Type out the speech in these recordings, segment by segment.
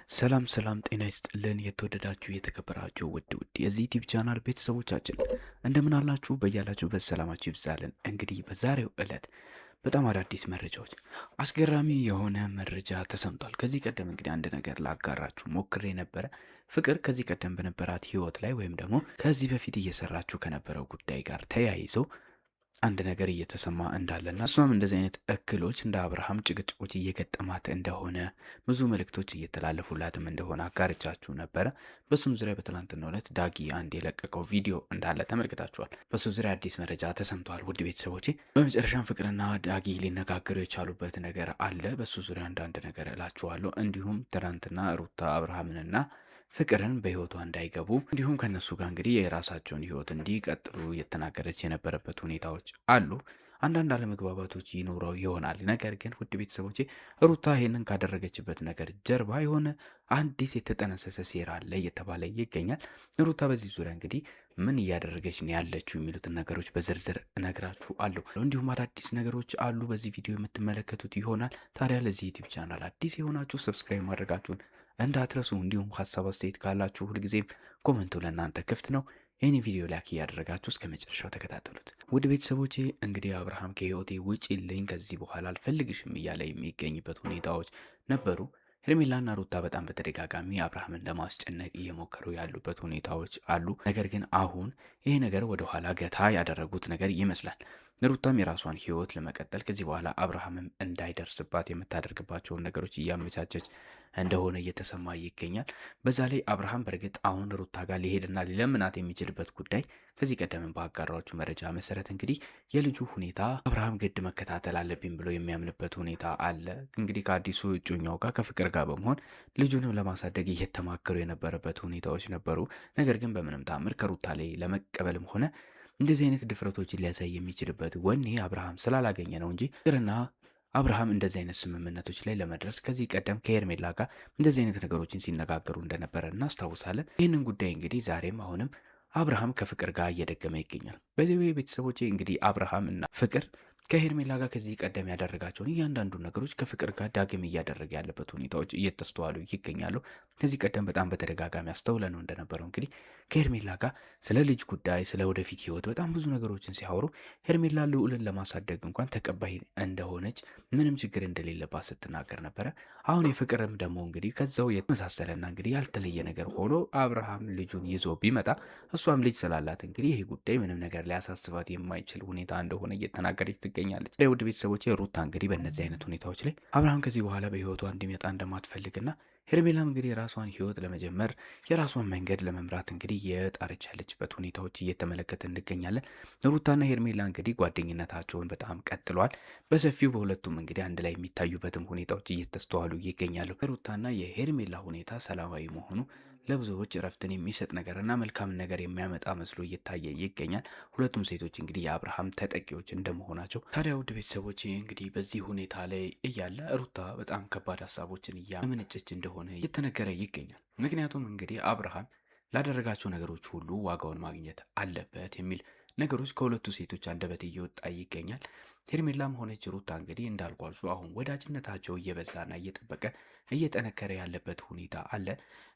ሰላም ሰላም፣ ጤና ይስጥልን የተወደዳችሁ የተከበራችሁ ውድ የዚህ ዩቲዩብ ቻናል ቤተሰቦቻችን እንደምን አላችሁ? በያላችሁበት ሰላማችሁ ይብዛልን። እንግዲህ በዛሬው ዕለት በጣም አዳዲስ መረጃዎች፣ አስገራሚ የሆነ መረጃ ተሰምቷል። ከዚህ ቀደም እንግዲህ አንድ ነገር ላጋራችሁ ሞክሬ ነበረ። ፍቅር ከዚህ ቀደም በነበራት ህይወት ላይ ወይም ደግሞ ከዚህ በፊት እየሰራችሁ ከነበረው ጉዳይ ጋር ተያይዞ አንድ ነገር እየተሰማ እንዳለና እሷም እንደዚህ አይነት እክሎች እንደ አብርሃም ጭቅጭቆች እየገጠማት እንደሆነ ብዙ መልእክቶች እየተላለፉላትም እንደሆነ አጋርቻችሁ ነበረ። በሱም ዙሪያ በትናንትናው ዕለት ዳጊ አንድ የለቀቀው ቪዲዮ እንዳለ ተመልክታችኋል። በሱ ዙሪያ አዲስ መረጃ ተሰምተዋል። ውድ ቤተሰቦቼ በመጨረሻም ፍቅርና ዳጊ ሊነጋገሩ የቻሉበት ነገር አለ። በሱ ዙሪያ አንዳንድ ነገር እላችኋለሁ። እንዲሁም ትናንትና ሩታ አብርሃምንና ፍቅርን በህይወቷ እንዳይገቡ እንዲሁም ከነሱ ጋር እንግዲህ የራሳቸውን ህይወት እንዲቀጥሉ የተናገረች የነበረበት ሁኔታዎች አሉ። አንዳንድ አለመግባባቶች ይኖረው ይሆናል። ነገር ግን ውድ ቤተሰቦቼ ሩታ ይህንን ካደረገችበት ነገር ጀርባ የሆነ አዲስ የተጠነሰሰ ሴራ አለ እየተባለ ይገኛል። ሩታ በዚህ ዙሪያ እንግዲህ ምን እያደረገች ነው ያለችው የሚሉትን ነገሮች በዝርዝር እነግራችሁ አለሁ። እንዲሁም አዳዲስ ነገሮች አሉ በዚህ ቪዲዮ የምትመለከቱት ይሆናል። ታዲያ ለዚህ ዩቲዩብ ቻናል አዲስ የሆናችሁ ሰብስክራይብ ማድረጋችሁን እንዳትረሱ። እንዲሁም ሀሳብ አስተያየት ካላችሁ ሁልጊዜም ኮመንቱ ለእናንተ ክፍት ነው። ይህን ቪዲዮ ላይክ እያደረጋችሁ እስከ መጨረሻው ተከታተሉት። ውድ ቤተሰቦቼ እንግዲህ አብርሃም ከህይወቴ ውጪልኝ፣ ከዚህ በኋላ አልፈልግሽም እያለ የሚገኝበት ሁኔታዎች ነበሩ። ሄርሜላና ሩታ በጣም በተደጋጋሚ አብርሃምን ለማስጨነቅ እየሞከሩ ያሉበት ሁኔታዎች አሉ። ነገር ግን አሁን ይሄ ነገር ወደኋላ ገታ ያደረጉት ነገር ይመስላል። ሩታም የራሷን ህይወት ለመቀጠል ከዚህ በኋላ አብርሃምም እንዳይደርስባት የምታደርግባቸውን ነገሮች እያመቻቸች እንደሆነ እየተሰማ ይገኛል። በዛ ላይ አብርሃም በእርግጥ አሁን ሩታ ጋር ሊሄድና ሊለምናት የሚችልበት ጉዳይ ከዚህ ቀደም ባጋራዎቹ መረጃ መሰረት እንግዲህ የልጁ ሁኔታ አብርሃም ግድ መከታተል አለብኝ ብሎ የሚያምንበት ሁኔታ አለ። እንግዲህ ከአዲሱ እጮኛው ጋር ከፍቅር ጋር በመሆን ልጁንም ለማሳደግ እየተማከሩ የነበረበት ሁኔታዎች ነበሩ። ነገር ግን በምንም ታምር ከሩታ ላይ ለመቀበልም ሆነ እንደዚህ አይነት ድፍረቶችን ሊያሳይ የሚችልበት ወኔ አብርሃም ስላላገኘ ነው እንጂ ፍቅርና አብርሃም እንደዚህ አይነት ስምምነቶች ላይ ለመድረስ ከዚህ ቀደም ከሄርሜላ ጋር እንደዚህ አይነት ነገሮችን ሲነጋገሩ እንደነበረ እናስታውሳለን። ይህንን ጉዳይ እንግዲህ ዛሬም አሁንም አብርሃም ከፍቅር ጋር እየደገመ ይገኛል። በዚህ ቤተሰቦቼ እንግዲህ አብርሃም እና ፍቅር ከሄርሜላ ጋር ከዚህ ቀደም ያደረጋቸውን እያንዳንዱ ነገሮች ከፍቅር ጋር ዳግም እያደረገ ያለበት ሁኔታዎች እየተስተዋሉ ይገኛሉ። ከዚህ ቀደም በጣም በተደጋጋሚ አስተውለ ነው እንደነበረው እንግዲህ ከሄርሜላ ጋር ስለ ልጅ ጉዳይ፣ ስለ ወደፊት ህይወት በጣም ብዙ ነገሮችን ሲያወሩ ሄርሜላ ልዑልን ለማሳደግ እንኳን ተቀባይ እንደሆነች ምንም ችግር እንደሌለባት ስትናገር ነበረ። አሁን የፍቅርም ደግሞ እንግዲህ ከዛው የተመሳሰለና እንግዲህ ያልተለየ ነገር ሆኖ አብርሃም ልጁን ይዞ ቢመጣ እሷም ልጅ ስላላት እንግዲህ ይህ ጉዳይ ምንም ነገር ሊያሳስባት የማይችል ሁኔታ እንደሆነ እየተናገረች ትገኛለች። ውድ ቤተሰቦች ሩታ እንግዲህ በእነዚህ አይነት ሁኔታዎች ላይ አብርሃም ከዚህ በኋላ በህይወቷ እንዲመጣ እንደማትፈልግና ሄርሜላም እንግዲህ የራሷን ህይወት ለመጀመር የራሷን መንገድ ለመምራት እንግዲህ የጣረች ያለችበት ሁኔታዎች እየተመለከተ እንገኛለን። ሩታና ሄርሜላ እንግዲህ ጓደኝነታቸውን በጣም ቀጥሏል በሰፊው። በሁለቱም እንግዲህ አንድ ላይ የሚታዩበትም ሁኔታዎች እየተስተዋሉ ይገኛሉ። ሩታና የሄርሜላ ሁኔታ ሰላማዊ መሆኑ ለብዙዎች እረፍትን የሚሰጥ ነገርና መልካም ነገር የሚያመጣ መስሎ እየታየ ይገኛል። ሁለቱም ሴቶች እንግዲህ የአብርሃም ተጠቂዎች እንደመሆናቸው ታዲያ ውድ ቤተሰቦች እንግዲህ በዚህ ሁኔታ ላይ እያለ ሩታ በጣም ከባድ ሀሳቦችን እያመነጨች እንደሆነ እየተነገረ ይገኛል። ምክንያቱም እንግዲህ አብርሃም ላደረጋቸው ነገሮች ሁሉ ዋጋውን ማግኘት አለበት የሚል ነገሮች ከሁለቱ ሴቶች አንደበት እየወጣ ይገኛል። ሄርሜላም ሆነች ሩታ እንግዲህ እንዳልኳችሁ አሁን ወዳጅነታቸው እየበዛና እየጠበቀ እየጠነከረ ያለበት ሁኔታ አለ።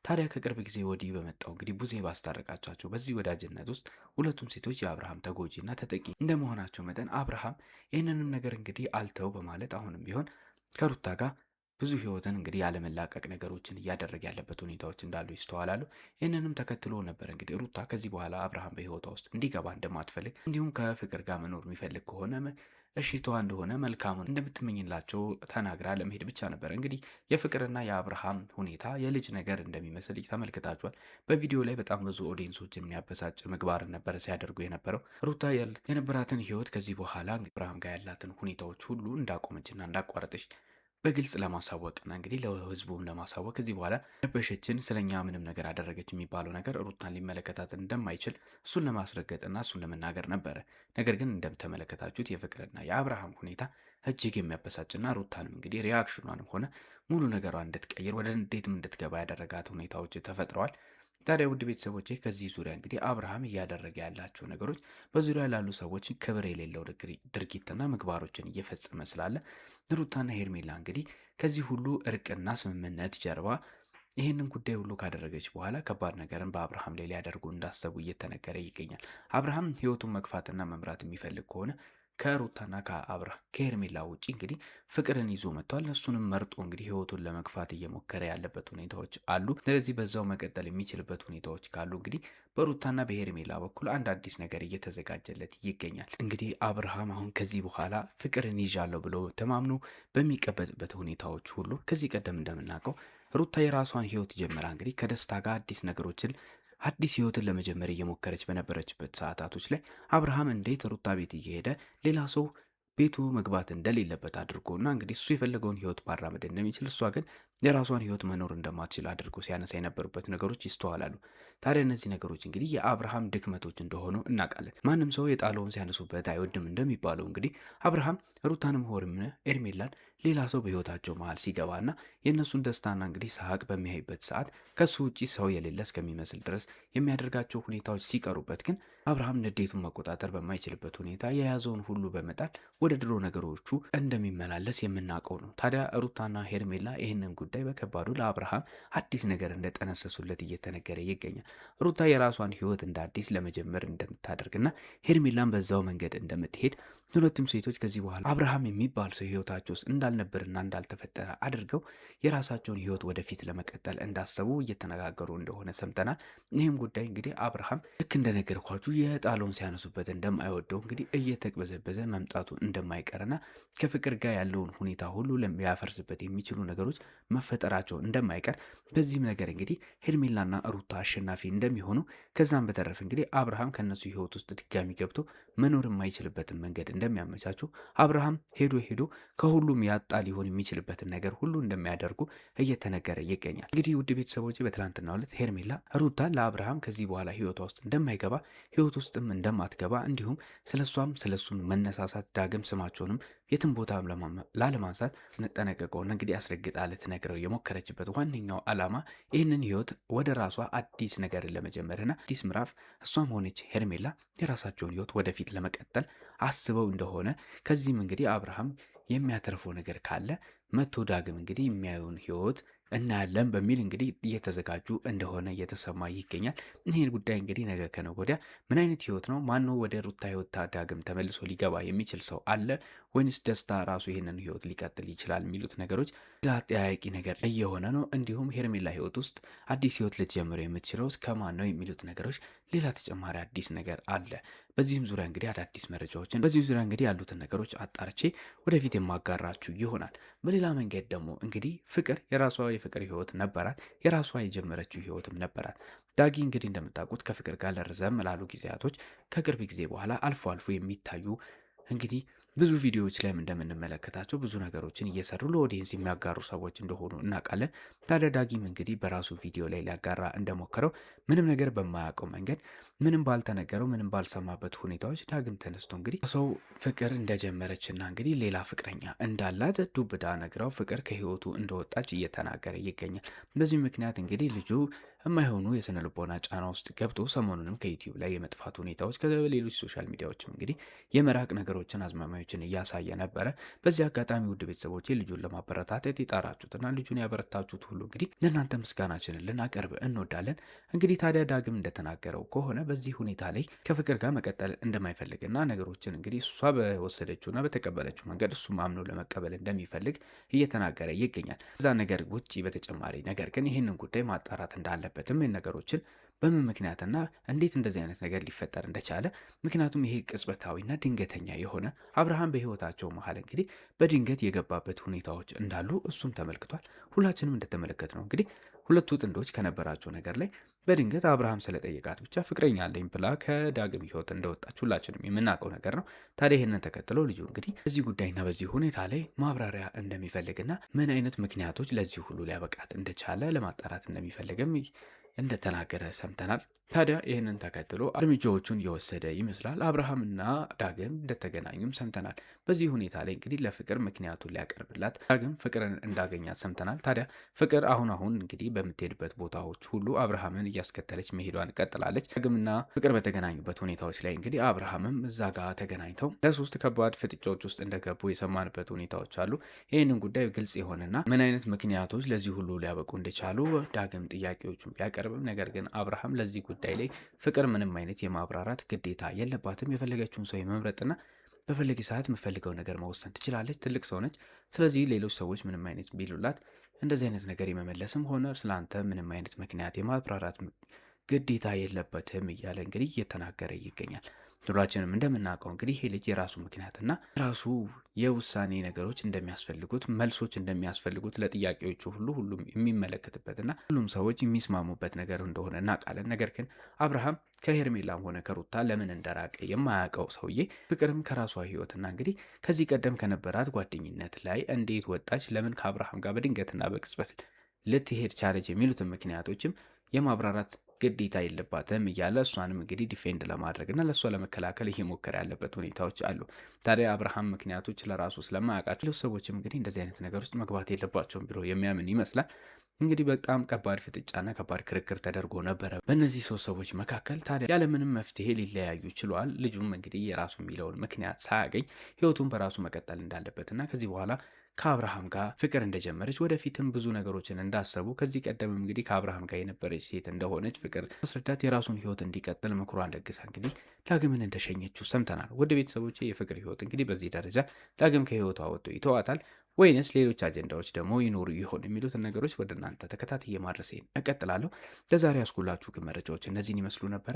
ታዲያ ከቅርብ ጊዜ ወዲህ በመጣው እንግዲህ ቡዜ ባስታረቃቸው በዚህ ወዳጅነት ውስጥ ሁለቱም ሴቶች የአብርሃም ተጎጂና ተጠቂ እንደመሆናቸው መጠን አብርሃም ይህንንም ነገር እንግዲህ አልተው በማለት አሁንም ቢሆን ከሩታ ጋር ብዙ ህይወትን እንግዲህ ያለመላቀቅ ነገሮችን እያደረገ ያለበት ሁኔታዎች እንዳሉ ይስተዋላሉ። ይህንንም ተከትሎ ነበር እንግዲህ ሩታ ከዚህ በኋላ አብርሃም በህይወቷ ውስጥ እንዲገባ እንደማትፈልግ እንዲሁም ከፍቅር ጋር መኖር የሚፈልግ ከሆነ እሺቷ እንደሆነ መልካሙን እንደምትመኝላቸው ተናግራ ለመሄድ ብቻ ነበር። እንግዲህ የፍቅርና የአብርሃም ሁኔታ የልጅ ነገር እንደሚመስል ተመልክታችኋል። በቪዲዮ ላይ በጣም ብዙ ኦዲየንሶችን የሚያበሳጭ ምግባርን ነበረ ሲያደርጉ የነበረው። ሩታ የነበራትን ህይወት ከዚህ በኋላ አብርሃም ጋር ያላትን ሁኔታዎች ሁሉ እንዳቆመችና እንዳቋረጠች በግልጽ ለማሳወቅና እንግዲህ ለህዝቡም ለማሳወቅ ከዚህ በኋላ ረበሸችን ስለኛ ምንም ነገር አደረገች የሚባለው ነገር ሩታን ሊመለከታት እንደማይችል እሱን ለማስረገጥና እሱን ለመናገር ነበረ። ነገር ግን እንደምተመለከታችሁት የፍቅርና የአብርሃም ሁኔታ እጅግ የሚያበሳጭና ሩታንም እንግዲህ ሪያክሽኗንም ሆነ ሙሉ ነገሯን እንድትቀይር ወደ እንዴትም እንድትገባ ያደረጋት ሁኔታዎች ተፈጥረዋል። ታዲያ ውድ ቤተሰቦቼ ከዚህ ዙሪያ እንግዲህ አብርሃም እያደረገ ያላቸው ነገሮች በዙሪያ ላሉ ሰዎች ክብር የሌለው ድርጊትና ምግባሮችን እየፈጸመ ስላለ ሩታና ሄርሜላ እንግዲህ ከዚህ ሁሉ እርቅና ስምምነት ጀርባ ይህንን ጉዳይ ሁሉ ካደረገች በኋላ ከባድ ነገርን በአብርሃም ላይ ሊያደርጉ እንዳሰቡ እየተነገረ ይገኛል። አብርሃም ህይወቱን መግፋትና መምራት የሚፈልግ ከሆነ ከሩታና ከሄርሜላ ውጭ እንግዲህ ፍቅርን ይዞ መጥቷል። እሱንም መርጦ እንግዲህ ህይወቱን ለመግፋት እየሞከረ ያለበት ሁኔታዎች አሉ። ስለዚህ በዛው መቀጠል የሚችልበት ሁኔታዎች ካሉ እንግዲህ በሩታና በሄርሜላ በኩል አንድ አዲስ ነገር እየተዘጋጀለት ይገኛል። እንግዲህ አብርሃም አሁን ከዚህ በኋላ ፍቅርን ይዣለሁ ብሎ ተማምኖ በሚቀበጥበት ሁኔታዎች ሁሉ ከዚህ ቀደም እንደምናውቀው ሩታ የራሷን ህይወት ጀምራ እንግዲህ ከደስታ ጋር አዲስ ህይወትን ለመጀመር እየሞከረች በነበረችበት ሰዓታቶች ላይ አብርሃም እንዴት ሩታ ቤት እየሄደ ሌላ ሰው ቤቱ መግባት እንደሌለበት አድርጎና እንግዲህ እሱ የፈለገውን ህይወት ማራመድ እንደሚችል እሷ ግን የራሷን ህይወት መኖር እንደማትችል አድርጎ ሲያነሳ የነበሩበት ነገሮች ይስተዋላሉ። ታዲያ እነዚህ ነገሮች እንግዲህ የአብርሃም ድክመቶች እንደሆኑ እናውቃለን። ማንም ሰው የጣለውን ሲያነሱበት አይወድም እንደሚባለው እንግዲህ አብርሃም ሩታንም ሆነ ኤርሜላን ሌላ ሰው በህይወታቸው መሀል ሲገባና የእነሱን ደስታና እንግዲህ ሳቅ በሚያይበት ሰዓት ከሱ ውጪ ሰው የሌለ እስከሚመስል ድረስ የሚያደርጋቸው ሁኔታዎች ሲቀሩበት ግን አብርሃም ንዴቱን መቆጣጠር በማይችልበት ሁኔታ የያዘውን ሁሉ በመጣል ወደ ድሮ ነገሮቹ እንደሚመላለስ የምናውቀው ነው። ታዲያ ሩታና ሄርሜላ ይህንን ጉዳይ በከባዱ ለአብርሃም አዲስ ነገር እንደጠነሰሱለት እየተነገረ ይገኛል። ሩታ የራሷን ህይወት እንደ አዲስ ለመጀመር እንደምታደርግና ሄርሜላን በዛው መንገድ እንደምትሄድ ሁለቱም ሴቶች ከዚህ በኋላ አብርሃም የሚባል ሰው ህይወታቸው ውስጥ እንዳልነበርና እንዳልተፈጠረ አድርገው የራሳቸውን ህይወት ወደፊት ለመቀጠል እንዳሰቡ እየተነጋገሩ እንደሆነ ሰምተናል። ይህም ጉዳይ እንግዲህ አብርሃም ልክ እንደነገርኳችሁ የጣለውን ሲያነሱበት እንደማይወደው እንግዲህ እየተቅበዘበዘ መምጣቱ እንደማይቀርና ከፍቅር ጋር ያለውን ሁኔታ ሁሉ ሊያፈርስበት የሚችሉ ነገሮች መፈጠራቸው እንደማይቀር በዚህም ነገር እንግዲህ ሄርሜላና ሩታ አሸናፊ እንደሚሆኑ ከዛም በተረፍ እንግዲህ አብርሃም ከነሱ ህይወት ውስጥ ድጋሚ ገብቶ መኖር የማይችልበትን መንገድ እንደሚያመቻቹ አብርሃም ሄዶ ከሁሉም ያጣ ሊሆን የሚችልበትን ነገር ሁሉ እንደሚያደርጉ እየተነገረ ይገኛል። እንግዲህ ውድ ቤተሰቦች በትናንትናው ዕለት ሄርሜላ ሩታ ለአብርሃም ከዚህ በኋላ ህይወቷ ውስጥ እንደማይገባ ህይወት ውስጥም እንደማትገባ እንዲሁም ስለሱም መነሳሳት ዳግም ስማቸውንም የትም ቦታ ላለማንሳት ስንጠነቀቀውና እንግዲህ አስረግጣ ልትነግረው የሞከረችበት ዋነኛው ዓላማ ይህንን ህይወት ወደ ራሷ አዲስ ነገርን ለመጀመርና አዲስ ምዕራፍ እሷም ሆነች ሄርሜላ የራሳቸውን ህይወት ወደፊት ለመቀጠል አስበው እንደሆነ ከዚህም እንግዲህ አብርሃም የሚያተርፈው ነገር ካለ መቶ ዳግም እንግዲህ የሚያየውን ህይወት እናያለን በሚል እንግዲህ እየተዘጋጁ እንደሆነ እየተሰማ ይገኛል። ይህን ጉዳይ እንግዲህ ነገ ከነገ ወዲያ ምን አይነት ህይወት ነው? ማነው ወደ ሩታ ህይወት ዳግም ተመልሶ ሊገባ የሚችል ሰው አለ ወይንስ ደስታ ራሱ ይህንን ህይወት ሊቀጥል ይችላል? የሚሉት ነገሮች አጠያያቂ ነገር እየሆነ ነው። እንዲሁም ሄርሜላ ህይወት ውስጥ አዲስ ህይወት ልትጀምረው የምትችለው እስከማን ነው የሚሉት ነገሮች ሌላ ተጨማሪ አዲስ ነገር አለ። በዚህም ዙሪያ እንግዲህ አዳዲስ መረጃዎችን በዚህ ዙሪያ እንግዲህ ያሉትን ነገሮች አጣርቼ ወደፊት የማጋራችሁ ይሆናል። በሌላ መንገድ ደግሞ እንግዲህ ፍቅር የራሷ የፍቅር ህይወት ነበራት። የራሷ የጀመረችው ህይወትም ነበራት። ዳጊ እንግዲህ እንደምታውቁት ከፍቅር ጋር ለረዘም ላሉ ጊዜያቶች ከቅርብ ጊዜ በኋላ አልፎ አልፎ የሚታዩ እንግዲህ ብዙ ቪዲዮዎች ላይም እንደምንመለከታቸው ብዙ ነገሮችን እየሰሩ ለኦዲየንስ የሚያጋሩ ሰዎች እንደሆኑ እናውቃለን። ታዲያ ዳጊም እንግዲህ በራሱ ቪዲዮ ላይ ሊያጋራ እንደሞከረው ምንም ነገር በማያውቀው መንገድ ምንም ባልተነገረው ምንም ባልሰማበት ሁኔታዎች ዳግም ተነስቶ እንግዲህ ሰው ፍቅር እንደጀመረችና እንግዲህ ሌላ ፍቅረኛ እንዳላት ዱብዳ ነግራው ፍቅር ከህይወቱ እንደወጣች እየተናገረ ይገኛል። በዚህ ምክንያት እንግዲህ ልጁ የማይሆኑ የስነ ልቦና ጫና ውስጥ ገብቶ ሰሞኑንም ከዩቲዩብ ላይ የመጥፋት ሁኔታዎች ከሌሎች ሶሻል ሚዲያዎችም እንግዲህ የመራቅ ነገሮችን አዝማሚያዎችን እያሳየ ነበረ። በዚህ አጋጣሚ ውድ ቤተሰቦቼ ልጁን ለማበረታታት የጣራችሁትና ልጁን ያበረታችሁት ሁሉ እንግዲህ ለእናንተ ምስጋናችንን ልናቀርብ እንወዳለን። እንግዲህ ታዲያ ዳግም እንደተናገረው ከሆነ በዚህ ሁኔታ ላይ ከፍቅር ጋር መቀጠል እንደማይፈልግና ነገሮችን እንግዲህ እሷ በወሰደችውና በተቀበለችው መንገድ እሱም አምኖ ለመቀበል እንደሚፈልግ እየተናገረ ይገኛል። ከዛ ነገር ውጭ በተጨማሪ ነገር ግን ይህንን ጉዳይ ማጣራት እንዳለበትም ነገሮችን በምን ምክንያትና እንዴት እንደዚህ አይነት ነገር ሊፈጠር እንደቻለ ምክንያቱም ይሄ ቅጽበታዊና ድንገተኛ የሆነ አብርሃም በህይወታቸው መሀል እንግዲህ በድንገት የገባበት ሁኔታዎች እንዳሉ እሱም ተመልክቷል። ሁላችንም እንደተመለከት ነው እንግዲህ ሁለቱ ጥንዶች ከነበራቸው ነገር ላይ በድንገት አብርሃም ስለጠየቃት ብቻ ፍቅረኛ አለኝ ብላ ከዳግም ህይወት እንደወጣች ሁላችንም የምናውቀው ነገር ነው። ታዲያ ይህንን ተከትለው ልጁ እንግዲህ በዚህ ጉዳይና በዚህ ሁኔታ ላይ ማብራሪያ እንደሚፈልግና ምን አይነት ምክንያቶች ለዚህ ሁሉ ሊያበቃት እንደቻለ ለማጣራት እንደሚፈልግም እንደተናገረ ሰምተናል። ታዲያ ይህንን ተከትሎ እርምጃዎቹን የወሰደ ይመስላል። አብርሃምና ዳግም እንደተገናኙም ሰምተናል። በዚህ ሁኔታ ላይ እንግዲህ ለፍቅር ምክንያቱን ሊያቀርብላት ዳግም ፍቅርን እንዳገኛት ሰምተናል። ታዲያ ፍቅር አሁን እንግዲህ በምትሄድበት ቦታዎች ሁሉ አብርሃምን እያስከተለች መሄዷን ቀጥላለች። ዳግምና ፍቅር በተገናኙበት ሁኔታዎች ላይ እንግዲህ አብርሃምም እዛ ጋር ተገናኝተው ለሶስት ከባድ ፍጥጫዎች ውስጥ እንደገቡ የሰማንበት ሁኔታዎች አሉ። ይህንን ጉዳይ ግልጽ የሆነና ምን አይነት ምክንያቶች ለዚህ ሁሉ ሊያበቁ እንደቻሉ ዳግም ጥያቄዎቹን ቢያቀርብም ነገር ግን አብርሃም ለዚህ ጉዳይ ላይ ፍቅር ምንም አይነት የማብራራት ግዴታ የለባትም። የፈለገችውን ሰው የመምረጥና በፈለጊ ሰዓት የምፈልገው ነገር መወሰን ትችላለች። ትልቅ ሰው ነች። ስለዚህ ሌሎች ሰዎች ምንም አይነት ቢሉላት እንደዚህ አይነት ነገር የመመለስም ሆነ ስለአንተ ምንም አይነት ምክንያት የማብራራት ግዴታ የለበትም እያለ እንግዲህ እየተናገረ ይገኛል። ሁላችንም እንደምናውቀው እንግዲህ ይሄ ልጅ የራሱ ምክንያትና የራሱ የውሳኔ ነገሮች እንደሚያስፈልጉት መልሶች እንደሚያስፈልጉት ለጥያቄዎቹ ሁሉም የሚመለከትበትና ሁሉም ሰዎች የሚስማሙበት ነገር እንደሆነ እናውቃለን። ነገር ግን አብርሃም ከሄርሜላም ሆነ ከሩታ ለምን እንደራቀ የማያውቀው ሰውዬ ፍቅርም ከራሷ ህይወትና እንግዲህ ከዚህ ቀደም ከነበራት ጓደኝነት ላይ እንዴት ወጣች፣ ለምን ከአብርሃም ጋር በድንገትና በቅጽበት ልትሄድ ቻለች የሚሉትን ምክንያቶችም የማብራራት ግዴታ የለባትም እያለ እሷንም እንግዲህ ዲፌንድ ለማድረግ እና ለእሷ ለመከላከል እየሞከረ ያለበት ሁኔታዎች አሉ። ታዲያ አብርሃም ምክንያቶች ለራሱ ስለማያውቃቸው ሌሎች ሰዎችም እንግዲህ እንደዚህ አይነት ነገር ውስጥ መግባት የለባቸውም ብሎ የሚያምን ይመስላል። እንግዲህ በጣም ከባድ ፍጥጫና ከባድ ክርክር ተደርጎ ነበረ በእነዚህ ሶስት ሰዎች መካከል። ታዲያ ያለምንም መፍትሄ ሊለያዩ ችለዋል። ልጁም እንግዲህ የራሱ የሚለውን ምክንያት ሳያገኝ ህይወቱን በራሱ መቀጠል እንዳለበትና ከዚህ በኋላ ከአብርሃም ጋር ፍቅር እንደጀመረች ወደፊትም ብዙ ነገሮችን እንዳሰቡ ከዚህ ቀደም እንግዲህ ከአብርሃም ጋር የነበረች ሴት እንደሆነች ፍቅር ማስረዳት የራሱን ህይወት እንዲቀጥል ምክሯን ለግሳ እንግዲህ ዳግምን እንደሸኘችው ሰምተናል። ወደ ቤተሰቦች የፍቅር ህይወት እንግዲህ በዚህ ደረጃ ዳግም ከህይወቷ ወጥቶ ይተዋታል ወይንስ ሌሎች አጀንዳዎች ደግሞ ይኖሩ ይሆን የሚሉትን ነገሮች ወደ እናንተ ተከታትዬ ማድረሴን እቀጥላለሁ። ለዛሬ ያስኩላችሁ ግን መረጃዎች እነዚህን ይመስሉ ነበረ።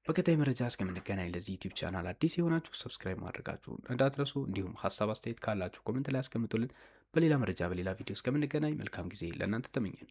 በቀጣይ መረጃ እስከምንገናኝ ለዚህ ዩቲዩብ ቻናል አዲስ የሆናችሁ ሰብስክራይብ ማድረጋችሁን እንዳትረሱ። እንዲሁም ሀሳብ አስተያየት ካላችሁ ኮሜንት ላይ አስቀምጡልን። በሌላ መረጃ በሌላ ቪዲዮ እስከምንገናኝ መልካም ጊዜ ለእናንተ ተመኘን።